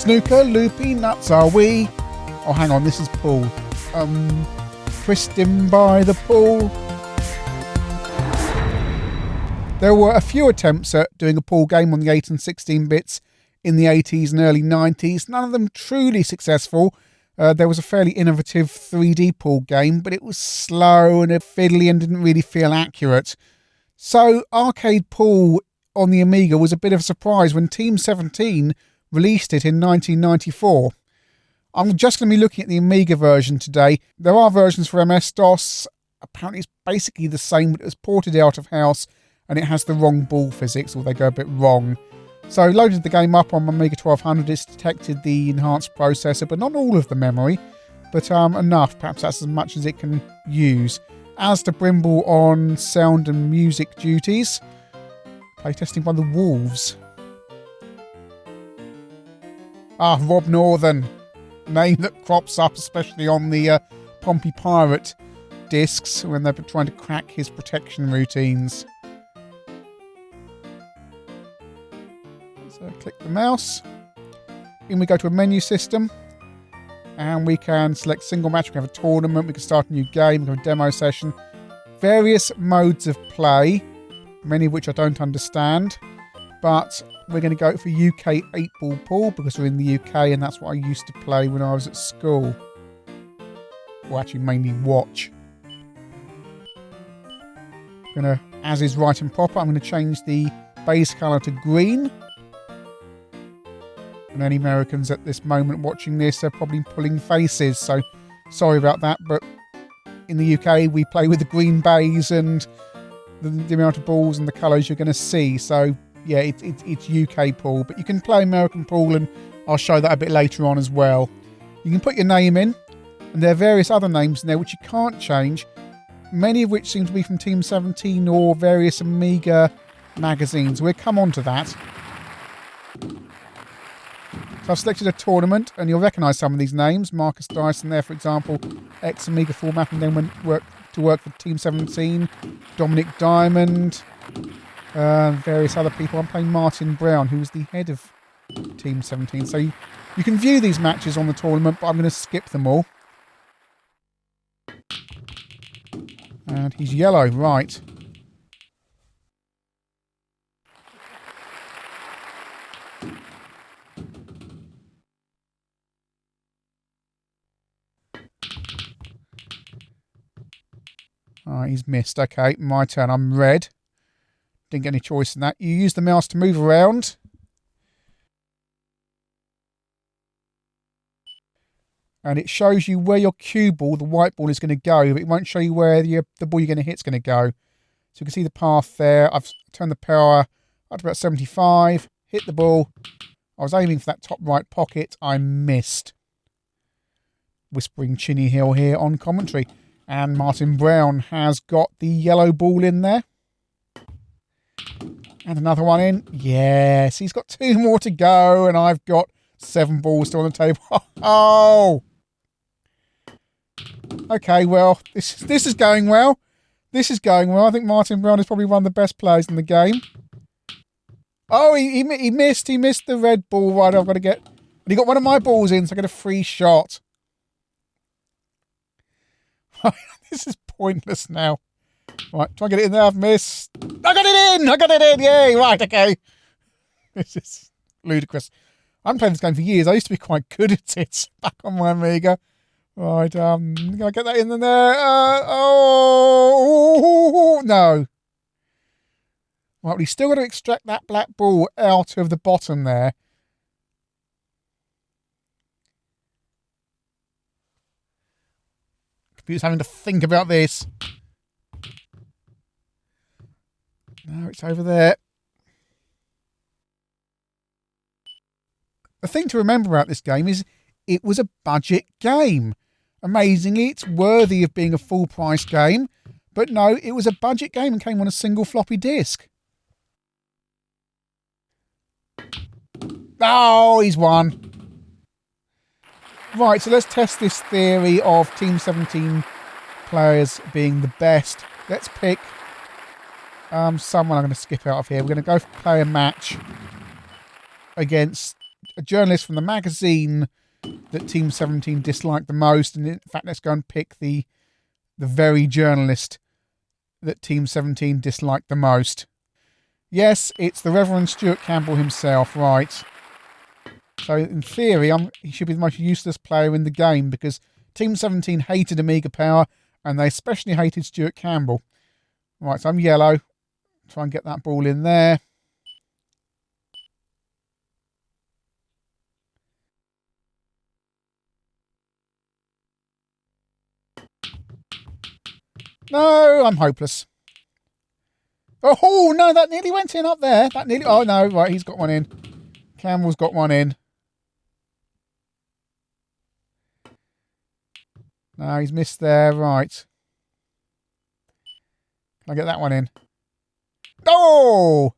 Snooker, loopy, nuts are we? Oh, hang on, this is pool. Twisting by the pool. There were a few attempts at doing a pool game on the 8 and 16 bits in the 80s and early 90s, none of them truly successful. There was a fairly innovative 3D pool game, but it was slow and fiddly and didn't really feel accurate. So arcade pool on the Amiga was a bit of a surprise when Team 17 released it in 1994. I'm just going to be looking at the Amiga version today. There are versions for MS-DOS. Apparently it's basically the same, but it was ported out of house and it has the wrong ball physics, or they go a bit wrong. So I loaded the game up on my Amiga 1200. It's detected the enhanced processor, but not all of the memory, but enough. Perhaps that's as much as it can use. As to Brimble on sound and music duties. Playtesting by the Wolves. Ah, Rob Northern. Name that crops up, especially on the Pompey Pirate discs when they're trying to crack his protection routines. So click the mouse. In we go to a menu system. And we can select single match. We can have a tournament. We can start a new game. We can have a demo session. Various modes of play. Many of which I don't understand. But we're going to go for UK 8-ball pool because we're in the UK and that's what I used to play when I was at school. Or actually mainly watch. I'm going to, as is right and proper, I'm going to change the base colour to green. And any Americans at this moment watching this are probably pulling faces, so sorry about that, but in the UK we play with the green bays and the amount of balls and the colours you're going to see, so yeah, it's UK pool, but you can play American pool and I'll show that a bit later on as well. You can put your name in, and there are various other names in there which you can't change, many of which seem to be from Team 17 or various Amiga magazines. We'll come on to that. So I've selected a tournament, and you'll recognise some of these names. Marcus Dyson there, for example, ex-Amiga format, and then went to work for Team 17. Dominic Diamond, various other people. I'm playing Martin Brown, who was the head of Team 17. So you can view these matches on the tournament, but I'm going to skip them all. And he's yellow, right. Alright, he's missed. Okay, my turn. I'm red. Didn't get any choice in that. You use the mouse to move around. And it shows you where your cue ball, the white ball, is going to go. But it won't show you where the ball you're going to hit is going to go. So you can see the path there. I've turned the power up to about 75. Hit the ball. I was aiming for that top right pocket. I missed. Whispering Chinny Hill here on commentary. And Martin Brown has got the yellow ball in there. And another one in. Yes, he's got 2 more to go. And I've got 7 balls still on the table. Oh! Okay, well, this is going well. This is going well. I think Martin Brown is probably one of the best players in the game. Oh, he missed. He missed the red ball. Right, I've got to get... And he got one of my balls in, so I get a free shot. This is pointless now. Right, try and get it in there. I've missed. I got it in! I got it in! Yay! Right, okay. This is ludicrous. I haven't played this game for years. I used to be quite good at it back on my Amiga. Right, can I get that in there? Oh, no. Right, we've still got to extract that black ball out of the bottom there. Computer's having to think about this. No, it's over there. The thing to remember about this game is it was a budget game. Amazingly, it's worthy of being a full-price game. But no, it was a budget game and came on a single floppy disk. Oh, he's won. Right, so let's test this theory of Team 17 players being the best. Let's pick someone I'm going to skip out of here. We're going to go play a match against a journalist from the magazine that Team 17 disliked the most. And in fact, let's go and pick the very journalist that Team 17 disliked the most. Yes, it's the Reverend Stuart Campbell himself, right. So in theory, he should be the most useless player in the game because Team 17 hated Amiga Power and they especially hated Stuart Campbell. Right, so I'm yellow. Try and get that ball in there. No, I'm hopeless. Oh, no, that nearly went in up there. That nearly... Oh, no, right, he's got one in. Campbell's got one in. No, he's missed there. Right. Can I get that one in? Oh!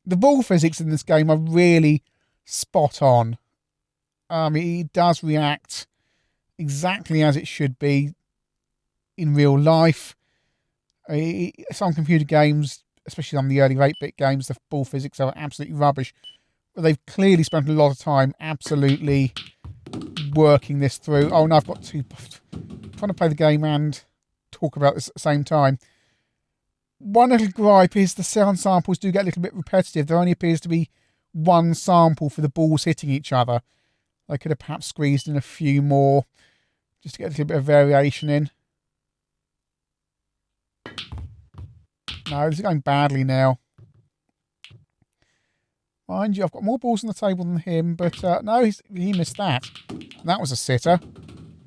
The ball physics in this game are really spot on. It does react exactly as it should be in real life. Some computer games, especially some of the early 8-bit games, the ball physics are absolutely rubbish. But they've clearly spent a lot of time absolutely working this through. Oh, no, I've got to... I'm trying to play the game and talk about this at the same time. One little gripe is the sound samples do get a little bit repetitive. There only appears to be one sample for the balls hitting each other. They could have perhaps squeezed in a few more just to get a little bit of variation in. No, this is going badly now. Mind you, I've got more balls on the table than him, but no, he missed that. That was a sitter.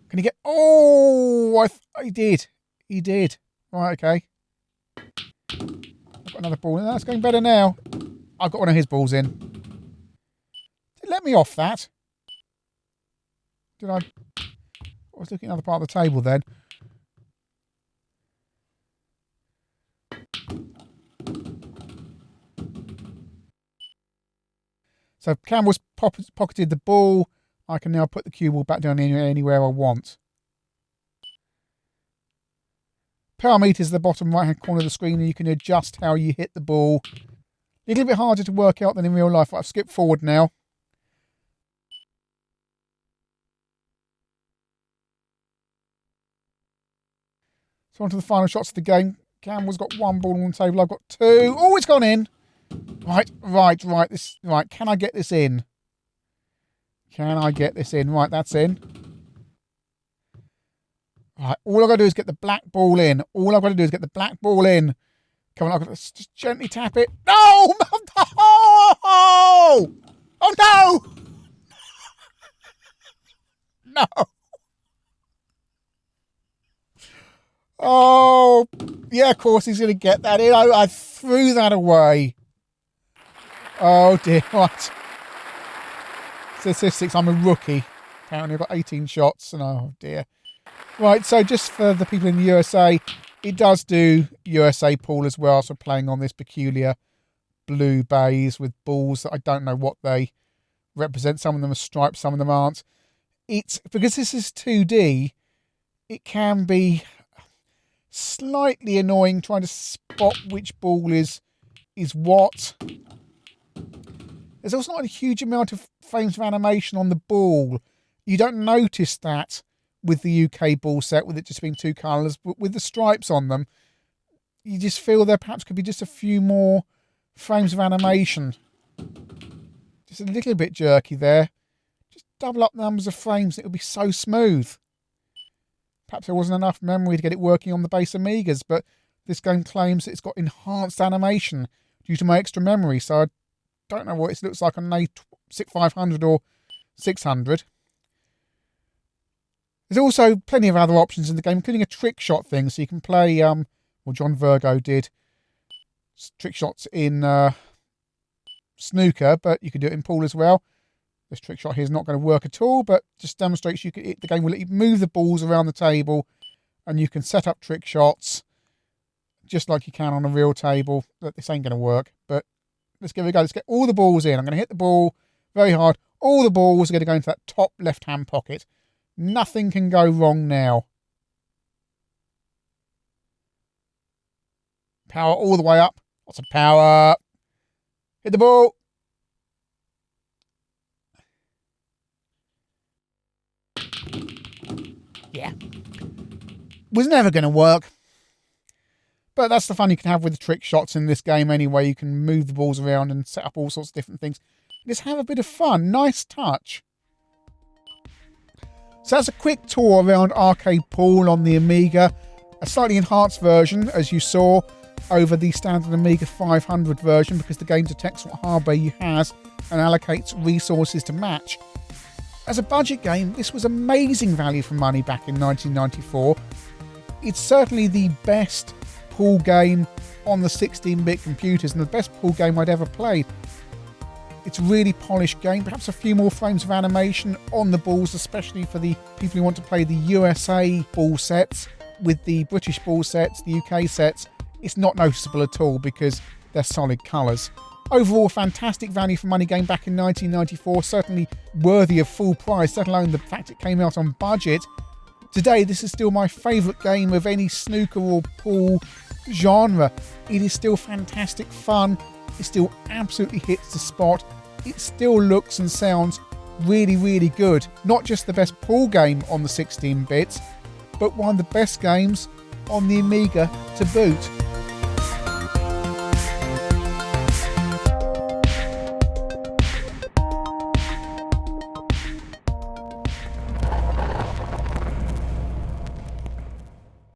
Can he get... Oh, he did. He did. Right, okay. I've got another ball in. That's going better now. I've got one of his balls in. Did it let me off that? Did I... I was looking at the other part of the table then. So Campbell's pocketed the ball. I can now put the cue ball back down anywhere I want. Power meter is the bottom right hand corner of the screen and you can adjust how you hit the ball. A little bit harder to work out than in real life. I've skipped forward now. So on to the final shots of the game. Campbell's got one ball on the table. I've got two. Oh, it's gone in. Right. Right. Can I get this in? Can I get this in? Right, that's in. Right, all I've got to do is get the black ball in. All I've got to do is get the black ball in. Come on, I've got to just gently tap it. No! Oh, oh no! No! Oh, yeah, of course he's going to get that in. I threw that away. Oh, dear. What? Statistics, I'm a rookie. Apparently I've got 18 shots. And oh, dear. Right, so just for the people in the USA, it does do USA pool as well. So playing on this peculiar blue base with balls that I don't know what they represent. Some of them are striped, some of them aren't. It's because this is 2D, it can be slightly annoying trying to spot which ball is what. There's also not a huge amount of frames of animation on the ball. You don't notice that with the UK ball set, with it just being two colours, but with the stripes on them, you just feel there perhaps could be just a few more frames of animation. Just a little bit jerky there. Just double up the numbers of frames, it would be so smooth. Perhaps there wasn't enough memory to get it working on the base Amigas, but this game claims that it's got enhanced animation due to my extra memory, so I don't know what it looks like on an A500 or 600. There's also plenty of other options in the game, including a trick shot thing, so you can play, well, John Virgo did trick shots in snooker, but you can do it in pool as well. This trick shot here is not going to work at all, but just demonstrates the game will let you move the balls around the table, and you can set up trick shots just like you can on a real table. This ain't going to work, but let's give it a go. Let's get all the balls in. I'm going to hit the ball very hard. All the balls are going to go into that top left-hand pocket. Nothing can go wrong now. Power all the way up. Lots of power. Hit the ball. Yeah. Was never going to work. But that's the fun you can have with the trick shots in this game anyway. You can move the balls around and set up all sorts of different things. Just have a bit of fun. Nice touch. So that's a quick tour around Arcade Pool on the Amiga. A slightly enhanced version, as you saw, over the standard Amiga 500 version, because the game detects what hardware you has and allocates resources to match. As a budget game, this was amazing value for money back in 1994. It's certainly the best pool game on the 16-bit computers and the best pool game I'd ever played. It's a really polished game, perhaps a few more frames of animation on the balls, especially for the people who want to play the USA ball sets. With the British ball sets, the UK sets, it's not noticeable at all because they're solid colours. Overall, fantastic value for money game back in 1994, certainly worthy of full price, let alone the fact it came out on budget. Today, this is still my favourite game of any snooker or pool genre. It is still fantastic fun. It still absolutely hits the spot. It still looks and sounds really, really good. Not just the best pool game on the 16 bits, but one of the best games on the Amiga to boot.